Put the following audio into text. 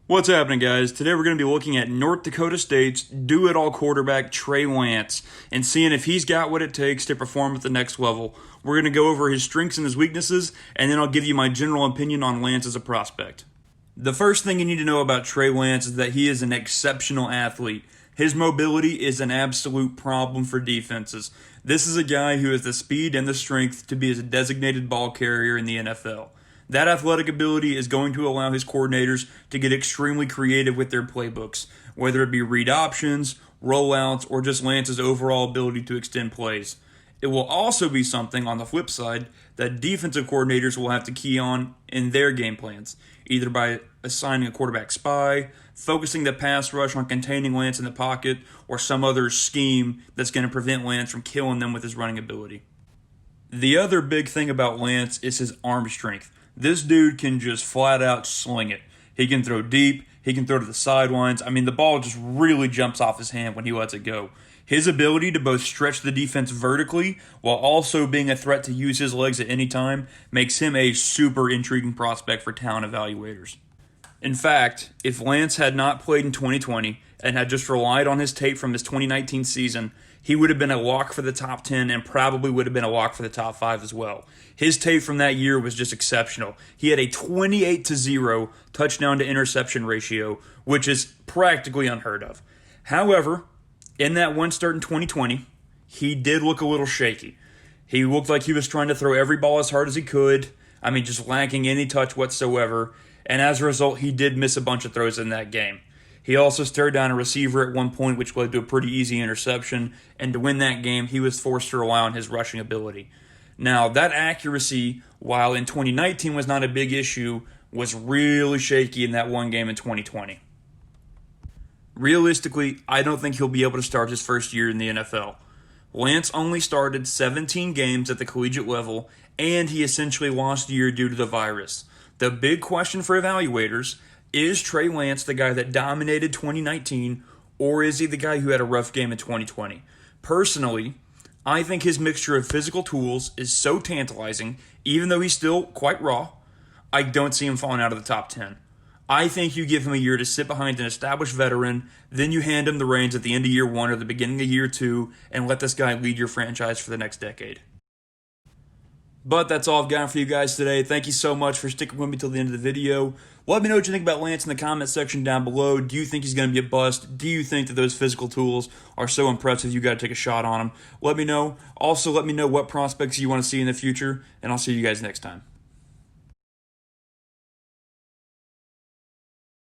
What's happening, guys? Today we're going to be looking at North Dakota State's do-it-all quarterback, Trey Lance, and seeing if he's got what it takes to perform at the next level. We're going to go over his strengths and his weaknesses, and then I'll give you my general opinion on Lance as a prospect. The first thing you need to know about Trey Lance is that he is an exceptional athlete. His mobility is an absolute problem for defenses. This is a guy who has the speed and the strength to be a designated ball carrier in the NFL. That athletic ability is going to allow his coordinators to get extremely creative with their playbooks, whether it be read options, rollouts, or just Lance's overall ability to extend plays. It will also be something, on the flip side, that defensive coordinators will have to key on in their game plans, either by assigning a quarterback spy, focusing the pass rush on containing Lance in the pocket, or some other scheme that's going to prevent Lance from killing them with his running ability. The other big thing about Lance is his arm strength. This dude can just flat out sling it. He can throw deep. He can throw to the sidelines. I mean, the ball just really jumps off his hand when he lets it go. His ability to both stretch the defense vertically while also being a threat to use his legs at any time makes him a super intriguing prospect for talent evaluators. In fact, if Lance had not played in 2020 and had just relied on his tape from his 2019 season, he would have been a lock for the top 10 and probably would have been a lock for the top 5 as well. His tape from that year was just exceptional. He had a 28-0 touchdown to interception ratio, which is practically unheard of. However, in that one start in 2020, he did look a little shaky. He looked like he was trying to throw every ball as hard as he could. I mean, just lacking any touch whatsoever. And as a result, he did miss a bunch of throws in that game. He also stared down a receiver at one point, which led to a pretty easy interception. And to win that game, he was forced to rely on his rushing ability. Now, that accuracy, while in 2019 was not a big issue, was really shaky in that one game in 2020. Realistically, I don't think he'll be able to start his first year in the NFL. Lance only started 17 games at the collegiate level, and he essentially lost a year due to the virus. The big question for evaluators is Trey Lance the guy that dominated 2019, or is he the guy who had a rough game in 2020? Personally, I think his mixture of physical tools is so tantalizing, even though he's still quite raw, I don't see him falling out of the top 10. I think you give him a year to sit behind an established veteran, then you hand him the reins at the end of year 1 or the beginning of year 2, and let this guy lead your franchise for the next decade. But that's all I've got for you guys today. Thank you so much for sticking with me till the end of the video. Let me know what you think about Lance in the comment section down below. Do you think he's going to be a bust? Do you think that those physical tools are so impressive you got to take a shot on him? Let me know. Also, let me know what prospects you want to see in the future, and I'll see you guys next time.